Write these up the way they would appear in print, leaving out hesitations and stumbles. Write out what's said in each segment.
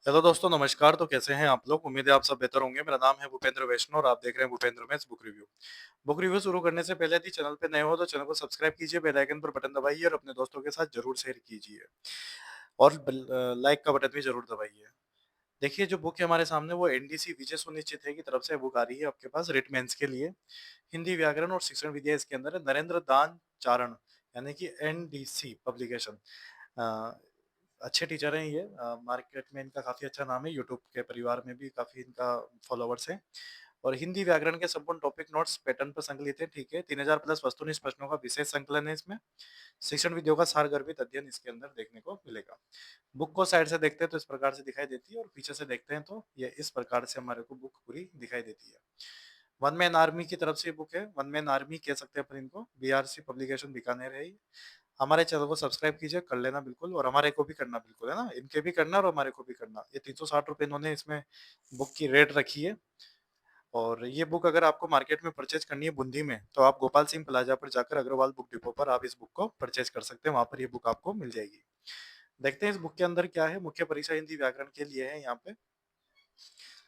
Hello दोस्तों, नमस्कार। तो कैसे हैं आप लोग? उम्मीद है आप सब बेहतर होंगे। मेरा नाम है भूपेंद्र वैष्णव और आप देख रहे हैं Bhupendra maths book review. Book review शुरू करने से पहले यदि चैनल पे नए हो तो चैनल को सब्सक्राइब कीजिए, बेल आइकन पर बटन दबाइए और अपने दोस्तों के साथ जरूर शेयर कीजिए और लाइक का बटन भी जरूर दबाइए। देखिए, जो बुक है हमारे सामने वो एनडीसी विजय सुनिश्चित है की तरफ से बुक आ रही है आपके पास रिट मेंस के लिए। हिंदी व्याकरण और शिक्षण विद्या इसके अंदर है। नरेंद्र दान चारण यानी कि एनडीसी पब्लिकेशन। अच्छे टीचर हैं ये। मार्केट में इनका काफ़ी अच्छा नाम है, यूट्यूब के परिवार में भी काफ़ी इनका फॉलोवर्स हैं। और हिंदी व्याकरण के संपूर्ण टॉपिक नोट्स पैटर्न पर संकलित है, ठीक है। 3000 प्लस वस्तुनिष्ठ प्रश्नों का विशेष संकलन है इसमें। शिक्षण विधियों का सारगर्भित अध्ययन इसके अंदर देखने को मिलेगा। बुक को साइड से देखते हैं तो इस प्रकार से दिखाई देती है और पीछे से देखते हैं तो ये इस प्रकार से हमारे को बुक पूरी दिखाई देती है। वन मैन आर्मी की तरफ से ये बुक है। वन मैन आर्मी कह सकते हैं अपन इनको। बीआरसी पब्लिकेशन बीकानेर है ये। हमारे चैनल को सब्सक्राइब कीजिए, कर लेना बिल्कुल, और हमारे को भी करना बिल्कुल, है ना? इनके भी करना और हमारे को भी करना। ये 360 रुपये इन्होंने इसमें बुक की रेट रखी है। और ये बुक अगर आपको मार्केट में परचेज करनी है बूंदी में, तो आप गोपाल सिंह प्लाजा पर जाकर अग्रवाल बुक डिपो पर आप इस बुक को परचेज कर सकते हैं। वहां पर ये बुक आपको मिल जाएगी। देखते हैं इस बुक के अंदर क्या है। मुख्य परीक्षा हिंदी व्याकरण के लिए है यहाँ पे।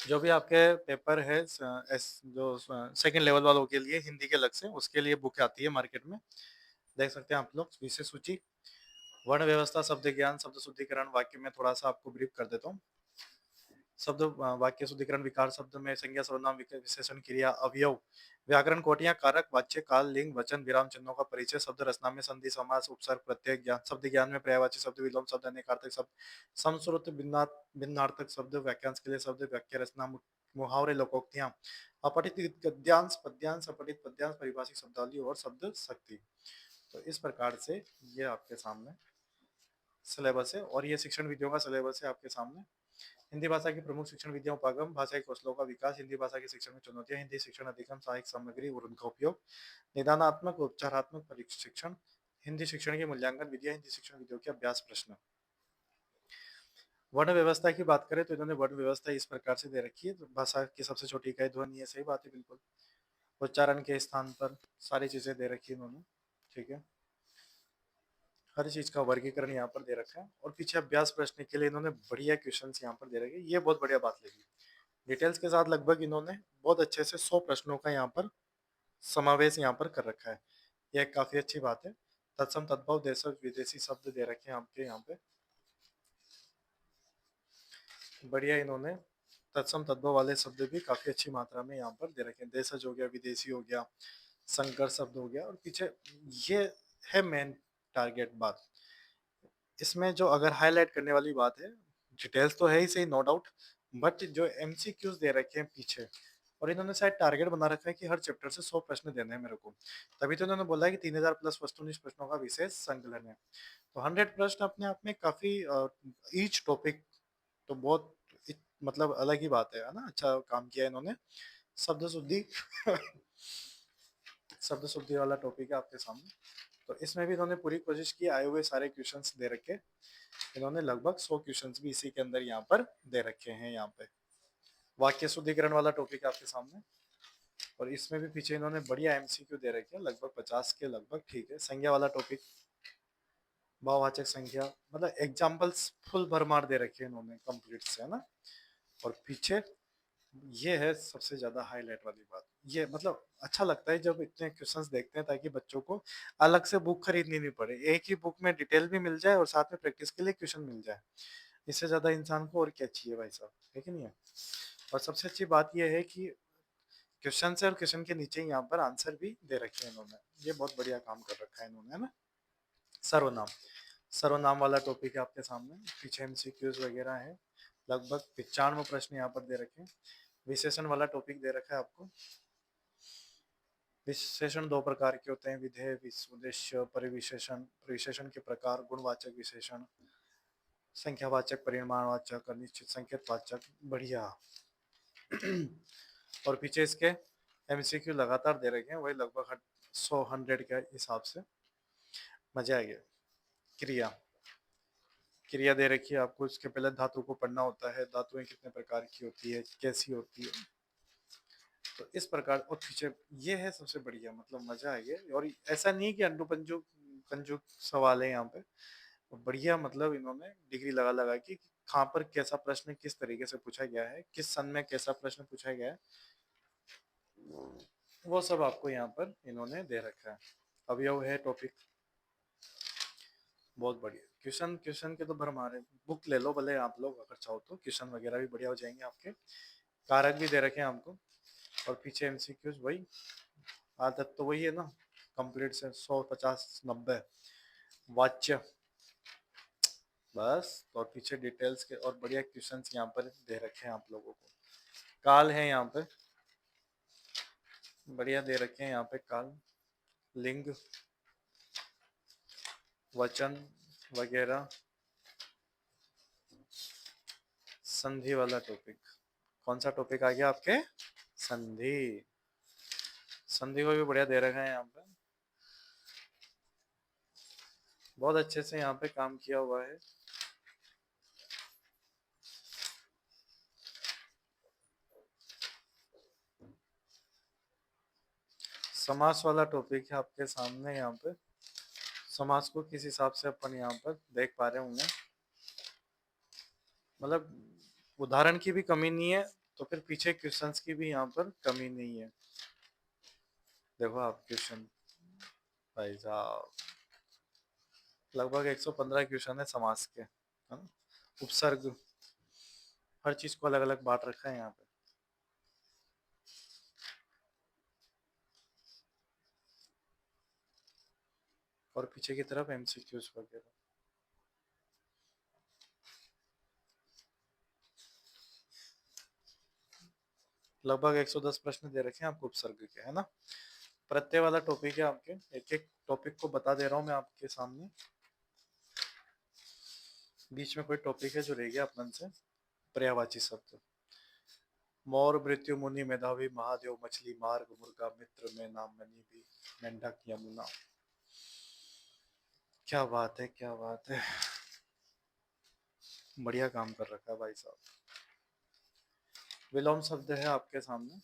जो भी आपके पेपर है जो सेकंड लेवल वालों के लिए हिंदी के अलग से, उसके लिए बुक आती है मार्केट में। देख सकते हैं आप लोग विषय सूची, वर्ण व्यवस्था, शब्द ज्ञान, शब्द शुद्धिकरण। वाक्य में थोड़ा सा आपको ब्रीफ कर देता हूँ। शब्द वाक्य शुद्धिकरण, विकार शब्द में संज्ञा, सर्वनाम, विशेषण, क्रिया, अवयव, व्याकरण कोटियां, कारक, वाच्य, काल, लिंग, वचन, विराम चिन्हों का परिचय, शब्द रचना में संधि, समास, उपसर्ग, प्रत्यय, ज्ञान, शब्द ज्ञान में पर्यायवाची शब्द, विलोम शब्द, अनेकार्थक शब्द, समश्रुत, भिन्नार्थक शब्द, वाक्यांश के लिए शब्द, वाक्य रचना, मुहावरे, लोकोक्तियां, अपठित गद्यांश, पद्यांश, अपठित पद्यांश, परिभाषिक शब्दावली और शब्द शक्ति। तो इस प्रकार से ये आपके सामने सिलेबस है और ये शिक्षण विधियों का सिलेबस है आपके सामने। हिंदी भाषा की प्रमुख शिक्षण विधियों, उपागम, भाषा के कौशलों का विकास, हिंदी भाषा के शिक्षण में चुनौतियां, हिंदी शिक्षण अधिगम, सहायक सामग्री और उनका उपयोग, निदानात्मक उपचारात्मक प्रशिक्षण, हिंदी शिक्षण के मूल्यांकन विधियां, हिंदी शिक्षण विधियों के अभ्यास प्रश्न। वर्ण व्यवस्था की बात करें तो इन्होंने वर्ण व्यवस्था इस प्रकार से दे रखी है। तो भाषा की सबसे छोटी इकाई ध्वनि है, सही बात है बिल्कुल। उच्चारण के स्थान पर सारी चीजें दे रखी है इन्होंने, ठीक है। हर चीज का वर्गीकरण यहाँ पर दे रखा है और पीछे अभ्यास प्रश्न के लिए इन्होंने बढ़िया क्वेश्चंस यहाँ पर दे रखे हैं। ये बहुत बढ़िया बात लगी। डिटेल्स के साथ लगभग इन्होंने बहुत अच्छे से 100 प्रश्नों का यहाँ पर समावेश यहाँ पर कर रखा है। यह काफी अच्छी बात है। तत्सम तद्भव देश विदेशी शब्द दे रखे हैं आपके यहाँ पे। बढ़िया इन्होंने तत्सम तद्भव वाले शब्द भी काफी अच्छी मात्रा में यहाँ पर दे रखे हैं। देशज हो गया, विदेशी हो गया, संकर शब्द हो गया और पीछे ये है मेन टारगेट बात। इसमें जो अगर हाईलाइट करने वाली बात है, डिटेल्स तो है ही सही, नो डाउट, बट जो एमसीक्यूज दे रखे हैं पीछे, और इन्होंने शायद टारगेट बना रखा है कि हर चैप्टर से 100 प्रश्न देने हैं मेरे को। तभी तो इन्होंने बोला है कि 3000 प्लस वस्तुनिष्ठ प्रश्नों का विशेष संकलन है। तो 100 प्रश्न अपने आप में काफी, ईच टॉपिक तो बहुत मतलब अलग ही बात है ना। अच्छा काम किया इन्होंने। शब्द शुद्धि शब्द शुद्धि वाला टॉपिक है आपके सामने। तो इसमें भी इन्होंने पूरी कोशिश की, आए हुए सारे क्वेश्चंस दे रखे। इन्होंने लगभग 100 क्वेश्चंस भी इसी के अंदर यहाँ पर दे रखे हैं। यहाँ पे वाक्य शुद्धिकरण वाला टॉपिक आपके सामने, और इसमें भी पीछे इन्होंने बढ़िया एमसीक्यू दे रखे हैं, लगभग 50 के लगभग, ठीक है। संज्ञा वाला टॉपिक, भाववाचक संख्या, मतलब एग्जाम्पल्स फुल भरमार दे रखे हैं इन्होंने कंप्लीट से, है ना। और पीछे ये है सबसे ज्यादा हाईलाइट वाली बात। ये मतलब अच्छा लगता है जब इतने क्वेश्चंस देखते हैं, ताकि बच्चों को अलग से बुक खरीदनी नहीं पड़े, एक ही बुक में डिटेल भी मिल जाए और साथ में प्रैक्टिस के लिए क्वेश्चन मिल जाए। इससे ज्यादा इंसान को और क्या चाहिए भाई साहब, है कि नहीं है? और सबसे अच्छी बात यह है कि क्वेश्चन से और क्वेश्चन के नीचे यहाँ पर आंसर भी दे रखे हैं इन्होंने। ये बहुत बढ़िया काम कर रखा है इन्होंने, है ना। सर्वनाम, सर्वनाम वाला टॉपिक है आपके सामने। पीछे एमसीक्यूज वगैरह है, लगभग 95 प्रश्न यहाँ पर दे रखे हैं। विशेषण वाला टॉपिक दे रखा है आपको। विशेषण दो प्रकार के होते हैं, विधेय, उद्देश्य, परिविशेषण। परिविशेषण के प्रकार, गुणवाचक विशेषण, संख्यावाचक, परिमाणवाचक, अनिश्चित संकेतवाचक। बढ़िया। और पीछे इसके एमसीक्यू लगातार दे रखे हैं, वही लगभग 100 के हिसाब से। मजा आ गया। क्रिया, क्रिया दे रखी है आपको। इसके पहले धातु को पढ़ना होता है, धातुएं कितने प्रकार की होती है, कैसी होती है। तो इस प्रकार, और पीछे ये है सबसे बढ़िया, मतलब मजा आ गया। और ऐसा नहीं है कि अंडू पंजू कंजू सवाल है यहाँ पे। बढ़िया मतलब इन्होंने डिग्री लगा लगा के कहाँ पर कैसा प्रश्न किस तरीके से पूछा गया है, किस सन में कैसा प्रश्न पूछा गया है, वो सब आपको यहाँ पर इन्होंने दे रखा है। अवयव है टॉपिक, बहुत बढ़िया। क्वेश्चन क्वेश्चन के तो भरमार है, बुक ले लो भले आप लोग अगर चाहो तो, क्वेश्चन वगैरह भी बढ़िया हो जाएंगे आपके। कारक भी दे रखे हैं आपको, और पीछे एमसीक्यूज वही, आदत तो वही है ना, कंप्लीट से 100 50 90 वाच्य बस। और पीछे डिटेल्स के और बढ़िया क्वेश्चंस यहाँ पर दे रखे हैं आप लोगों को। काल है यहाँ पे, बढ़िया दे रखे हैं यहाँ पे काल, लिंग, वचन वगैरह, संधि वाला टॉपिक। कौन सा टॉपिक आ गया आपके? संधि। संधि को भी बढ़िया दे रखा है यहाँ पे, बहुत अच्छे से यहाँ पे काम किया हुआ है। समास वाला टॉपिक है आपके सामने यहाँ पे, समास को किस हिसाब से अपन यहाँ पर देख पा रहे होंगे, मतलब उदाहरण की भी कमी नहीं है, तो फिर पीछे क्वेश्चंस की भी यहाँ पर कमी नहीं है। देखो आप क्वेश्चन भाई साहब, लगभग 115 क्वेश्चन है समास के, है ना? उपसर्ग, हर चीज को अलग अलग बांट रखा है यहाँ पे। और पीछे की तरफ एमसीक्यूज वगैरह। लगभग 110 प्रश्न दे रखे हैं आपको उपसर्ग के, है ना? प्रत्यय वाला टॉपिक है आपके, एक एक टॉपिक को बता दे रहा हूँ मैं आपके सामने। बीच में कोई टॉपिक है जो रह गया अपन से, पर्यायवाची शब्द। मोर मृत्यु मुनि मेधावी महादेव मछली मार्ग मुर्गा मित्र में नाम मनी भी मेंढक यमुना। क्या बात है, क्या बात है, बढ़िया काम कर रखा है भाई साहब। विलोम शब्द है आपके सामने,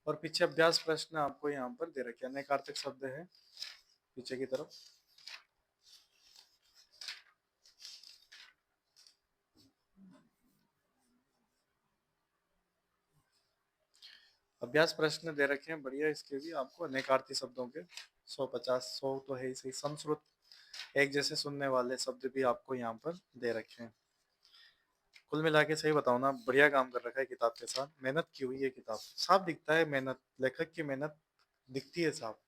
और पीछे अभ्यास प्रश्न आपको यहाँ पर दे रखे हैं। अनेकार्थक शब्द है पीछे की तरफ। अभ्यास प्रश्न दे रखे हैं बढ़िया, इसके भी आपको अनेकार्थी शब्दों के 150 100 तो है ही सही। संस्कृत, एक जैसे सुनने वाले शब्द भी आपको यहाँ पर दे रखे हैं। कुल मिला के सही बताओ ना, बढ़िया काम कर रखा है किताब के साथ, मेहनत की हुई है किताब, साफ दिखता है मेहनत, लेखक की मेहनत दिखती है साफ।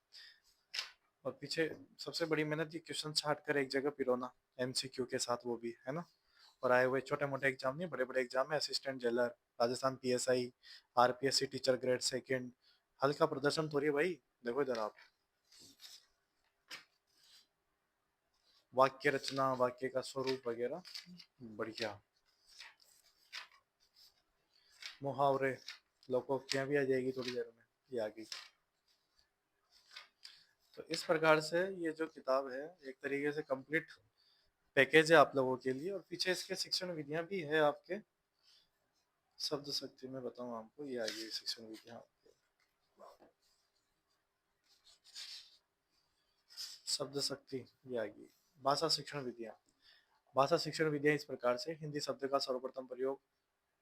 और पीछे सबसे बड़ी मेहनत ये क्वेश्चन छाट कर एक जगह पिरोना, एमसीक्यू के साथ, वो भी है ना। और आए हुए छोटे मोटे एग्जाम नहीं, बड़े बड़े एग्जाम है, assistant jailer, Rajasthan PSI, RPSC teacher grade second, हल्का प्रदर्शन थोड़ी है भाई। देखो इधर आप, वाक्य रचना, वाक्य का स्वरूप वगैरह बढ़िया। मुहावरे, लोकोक्तियां भी आ जाएगी थोड़ी देर में, ये आ गई। तो इस प्रकार से ये जो किताब है एक तरीके से कंप्लीट पैकेज है आप लोगों के लिए। और पीछे इसके शिक्षण विधियां भी है आपके। शब्द शक्ति में बताऊं आपको, ये आ गई शिक्षण विधियां आपके। शब्द शक्ति ये आ गई। भाषा शिक्षण विधियां, भाषा शिक्षण विधियां इस प्रकार से, हिंदी शब्द का सर्वप्रथम प्रयोग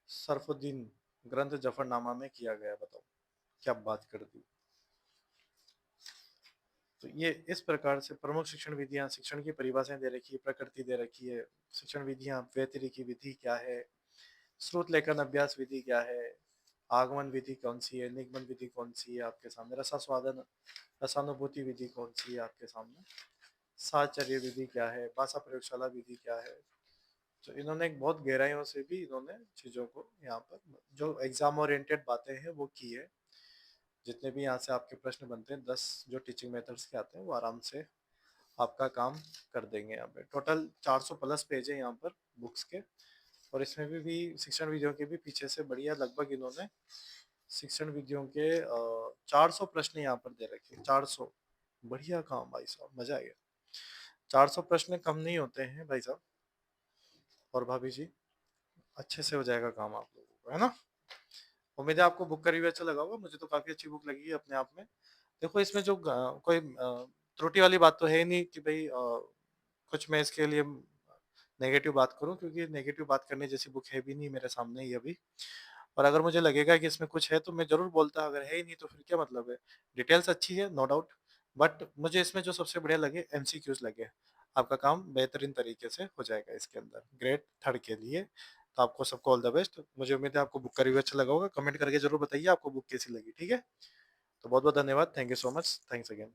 सरफुद्दीन ग्रंथ जफरनामा में किया गया। बताओ क्या बात कर दी। तो ये इस प्रकार से प्रमुख शिक्षण विधियां, शिक्षण की परिभाषाएं दे रखी है, प्रकृति दे रखी है, शिक्षण विधियां, व्यतिरिकी विधि क्या है, श्रुत लेखन अभ्यास विधि क्या है, आगमन विधि कौन सी है, निगमन विधि कौन सी है आपके सामने, रसास्वादन रसानुभूति विधि कौन सी है आपके सामने, साहचर्य विधि क्या है, भाषा प्रयोगशाला विधि क्या है। तो इन्होंने एक बहुत गहराइयों से भी इन्होंने चीजों को यहाँ पर, जो एग्जाम ओरिएंटेड बातें हैं वो की है। जितने भी यहाँ से आपके प्रश्न बनते हैं 10 जो टीचिंग मेथड्स के आते हैं, वो आराम से आपका काम कर देंगे। यहाँ पे टोटल 400 प्लस पेज है यहाँ पर बुक्स के। और इसमें भी शिक्षण विधियों के भी पीछे से बढ़िया, लगभग इन्होंने शिक्षण विधियों के 400 प्रश्न यहाँ पर दे रखे हैं। 400, बढ़िया काम भाई साहब, मजा आ गया। 400 प्रश्न कम नहीं होते हैं भाई साहब और भाभी जी, अच्छे से हो जाएगा काम आप लोगों को, है ना। उम्मीद है आपको बुक का रिव्यू अच्छा लगा होगा, मुझे तो काफी अच्छी बुक लगी है अपने आप में। देखो इसमें जो कोई त्रुटि वाली बात तो है ही नहीं कि भई कुछ मैं इसके लिए नेगेटिव बात करूँ, क्योंकि नेगेटिव बात करने जैसी बुक है भी नहीं मेरे सामने ही अभी। और अगर मुझे लगेगा कि इसमें कुछ है तो मैं ज़रूर बोलता, अगर है ही नहीं तो फिर क्या मतलब है। डिटेल्स अच्छी है नो डाउट, बट मुझे इसमें जो सबसे बढ़िया लगे एमसीक्यूज़ लगे। आपका काम बेहतरीन तरीके से हो जाएगा इसके अंदर। ग्रेड 3rd के लिए। तो आपको सबको ऑल द बेस्ट। मुझे उम्मीद है आपको बुक का रिव्यू अच्छा लगा होगा। कमेंट करके ज़रूर बताइए आपको बुक कैसी लगी, ठीक है? तो बहुत-बहुत धन्यवाद। Thank you so much. Thanks again.